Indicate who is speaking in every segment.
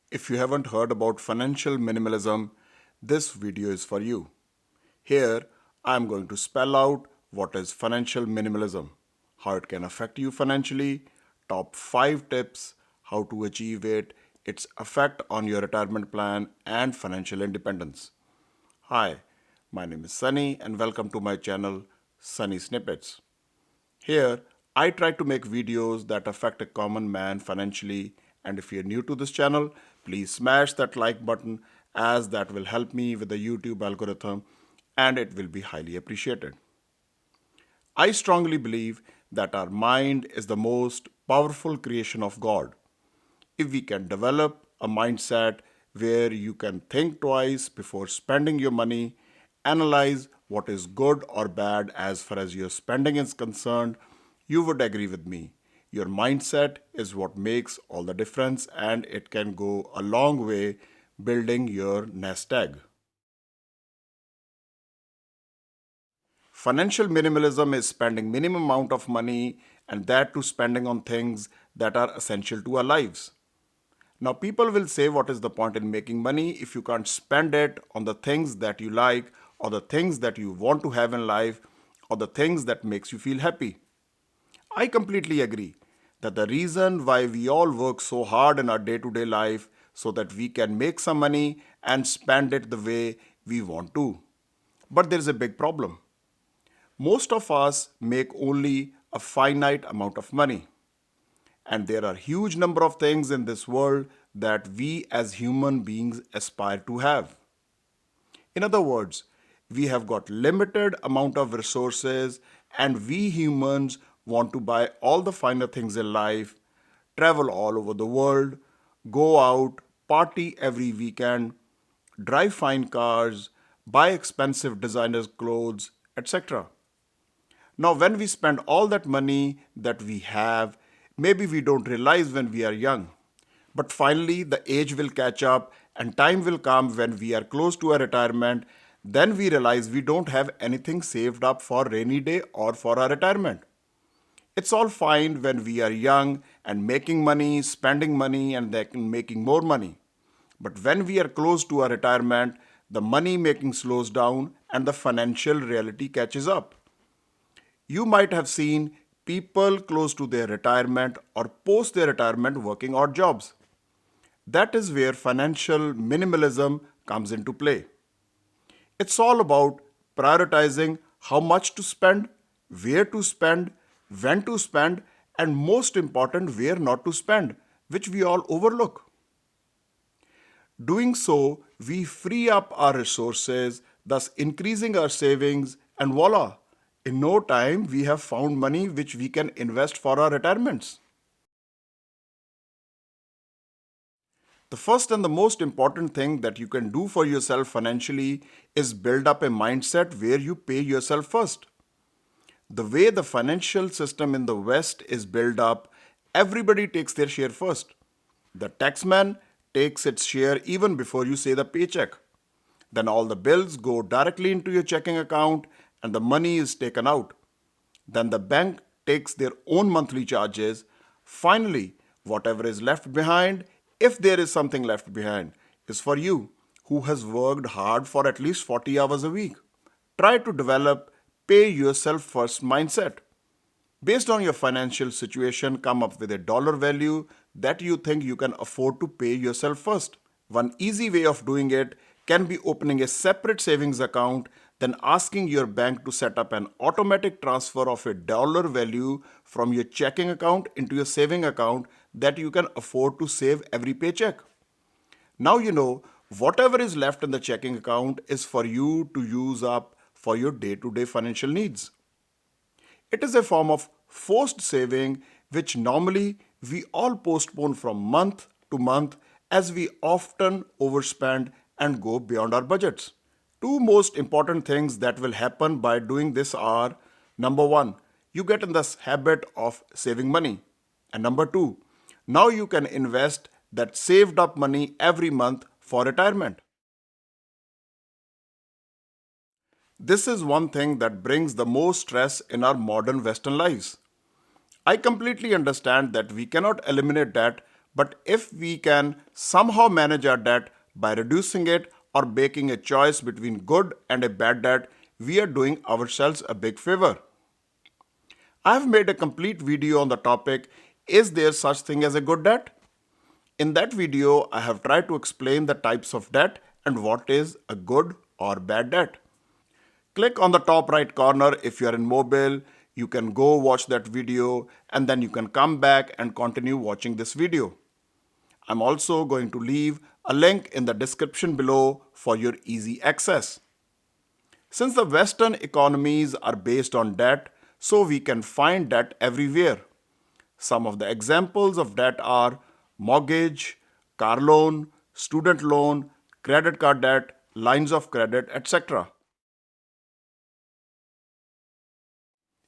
Speaker 1: If you haven't heard about financial minimalism, this video is for you. Here, I am going to spell out what is financial minimalism, how it can affect you financially, top 5 tips, how to achieve it, its effect on your retirement plan, and financial independence. Hi, my name is Sunny, and welcome to my channel, Sunny Snippets. Here, I try to make videos that affect a common man financially, and if you're new to this channel, please smash that like button as that will help me with the YouTube algorithm and it will be highly appreciated. I strongly believe that our mind is the most powerful creation of God. If we can develop a mindset where you can think twice before spending your money, analyze what is good or bad as far as your spending is concerned, you would agree with me. Your mindset is what makes all the difference and it can go a long way building your nest egg. Financial minimalism is spending minimum amount of money and that too spending on things that are essential to our lives. Now, people will say, what is the point in making money if you can't spend it on the things that you like, or the things that you want to have in life, or the things that makes you feel happy? I completely agree that the reason why we all work so hard in our day-to-day life so that we can make some money and spend it the way we want to. But there is a big problem. Most of us make only a finite amount of money. And there are huge number of things in this world that we as human beings aspire to have. In other words, we have got limited amount of resources and we humans want to buy all the finer things in life, travel all over the world, go out, party every weekend, drive fine cars, buy expensive designers clothes, etc. Now, when we spend all that money that we have, maybe we don't realize when we are young. But finally, the age will catch up and time will come when we are close to a retirement. Then we realize we don't have anything saved up for rainy day or for our retirement. It's all fine when we are young and making money, spending money, and then making more money. But when we are close to our retirement, the money making slows down and the financial reality catches up. You might have seen people close to their retirement or post their retirement working odd jobs. That is where financial minimalism comes into play. It's all about prioritizing how much to spend, where to spend, when to spend, and most important, where not to spend, which we all overlook. Doing so, we free up our resources, thus increasing our savings, and voila, in no time we have found money which we can invest for our retirements. The first and the most important thing that you can do for yourself financially is build up a mindset where you pay yourself first. The way the financial system in the West is built up, everybody takes their share first. The taxman takes its share even before you say the paycheck. Then all the bills go directly into your checking account and the money is taken out. Then the bank takes their own monthly charges. Finally, whatever is left behind, if there is something left behind, is for you who has worked hard for at least 40 hours a week. Try to develop pay yourself first mindset. Based on your financial situation, come up with a dollar value that you think you can afford to pay yourself first. One easy way of doing it can be opening a separate savings account, then asking your bank to set up an automatic transfer of a dollar value from your checking account into your saving account that you can afford to save every paycheck. Now you know whatever is left in the checking account is for you to use up for your day to day financial needs. It is a form of forced saving which normally we all postpone from month to month as we often overspend and go beyond our budgets. Two most important things that will happen by doing this are number one, you get in this habit of saving money. And number two, now you can invest that saved up money every month for retirement. This is one thing that brings the most stress in our modern Western lives. I completely understand that we cannot eliminate that, But if we can somehow manage our debt by reducing it or making a choice between good and a bad debt, we are doing ourselves a big favor. I have made a complete video on the topic, is there such thing as a good debt? In that video, I have tried to explain the types of debt and what is a good or bad debt. Click on the top right corner if you are in mobile. You can go watch that video and then you can come back and continue watching this video. I'm also going to leave a link in the description below for your easy access. Since the Western economies are based on debt, so we can find debt everywhere. Some of the examples of debt are mortgage, car loan, student loan, credit card debt, lines of credit, etc.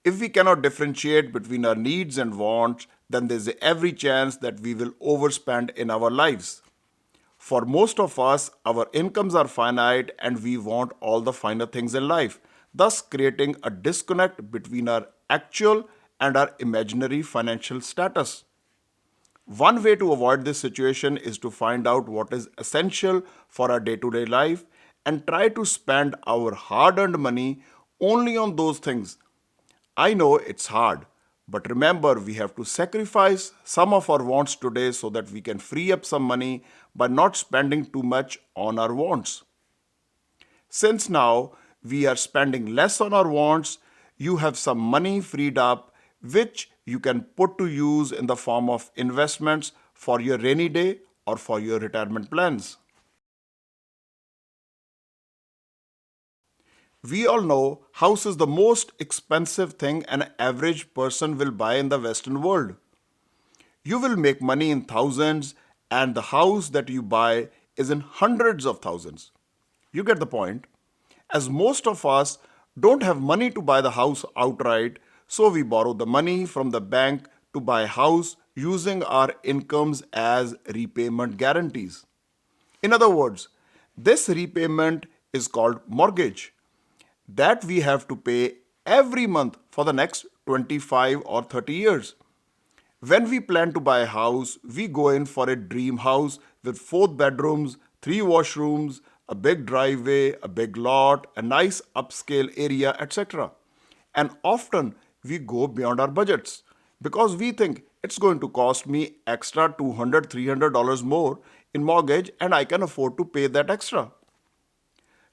Speaker 1: If we cannot differentiate between our needs and wants, then there's every chance that we will overspend in our lives. For most of us, our incomes are finite and we want all the finer things in life, thus creating a disconnect between our actual and our imaginary financial status. One way to avoid this situation is to find out what is essential for our day to day life and try to spend our hard earned money only on those things. I know it's hard, but remember we have to sacrifice some of our wants today so that we can free up some money by not spending too much on our wants. Since now we are spending less on our wants, you have some money freed up which you can put to use in the form of investments for your rainy day or for your retirement plans. We all know house is the most expensive thing an average person will buy in the Western world. You will make money in thousands and the house that you buy is in hundreds of thousands. You get the point. As most of us don't have money to buy the house outright, so we borrow the money from the bank to buy a house using our incomes as repayment guarantees. In other words, this repayment is called mortgage that we have to pay every month for the next 25 or 30 years. When we plan to buy a house, we go in for a dream house with 4 bedrooms, 3 washrooms, a big driveway, a big lot, a nice upscale area, etc. And often we go beyond our budgets because we think it's going to cost me extra $200, $300 more in mortgage and I can afford to pay that extra.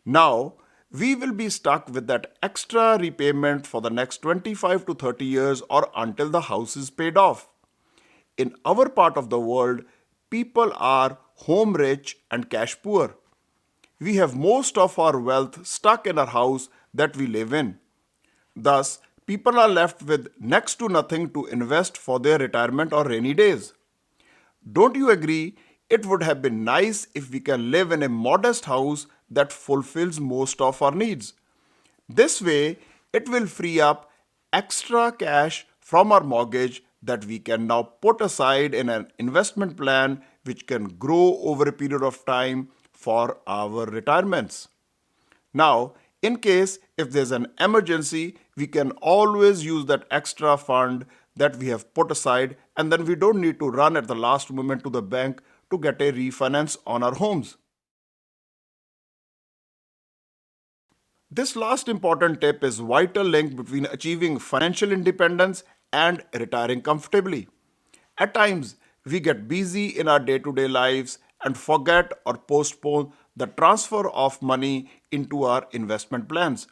Speaker 1: Now, we will be stuck with that extra repayment for the next 25 to 30 years or until the house is paid off. In our part of the world, people are home rich and cash poor. We have most of our wealth stuck in our house that we live in. Thus, people are left with next to nothing to invest for their retirement or rainy days. Don't you agree? It would have been nice if we can live in a modest house that fulfills most of our needs. This way, it will free up extra cash from our mortgage that we can now put aside in an investment plan which can grow over a period of time for our retirements. Now, in case if there's an emergency, we can always use that extra fund that we have put aside and then we don't need to run at the last moment to the bank to get a refinance on our homes. This last important tip is vital link between achieving financial independence and retiring comfortably. At times, we get busy in our day-to-day lives and forget or postpone the transfer of money into our investment plans.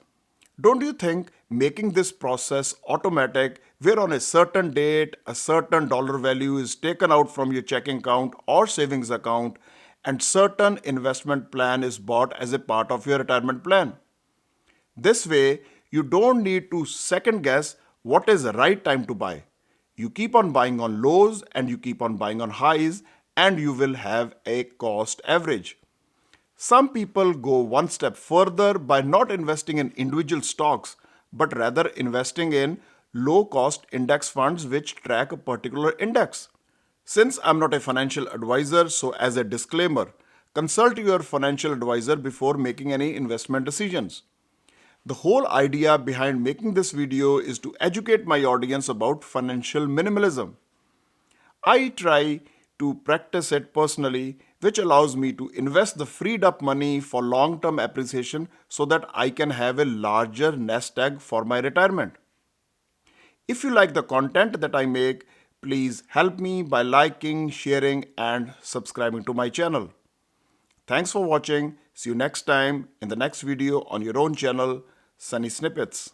Speaker 1: Don't you think making this process automatic, where on a certain date a certain dollar value is taken out from your checking account or savings account and certain investment plan is bought as a part of your retirement plan? This way, you don't need to second guess what is the right time to buy. You keep on buying on lows and you keep on buying on highs, and you will have a cost average. Some people go one step further by not investing in individual stocks, but rather investing in low cost index funds which track a particular index. Since I'm not a financial advisor, so as a disclaimer, consult your financial advisor before making any investment decisions. The whole idea behind making this video is to educate my audience about financial minimalism. I try to practice it personally, which allows me to invest the freed up money for long term appreciation so that I can have a larger nest egg for my retirement. If you like the content that I make, please help me by liking, sharing, and subscribing to my channel. Thanks for watching. See you next time in the next video on your own channel, Sunny Snippets.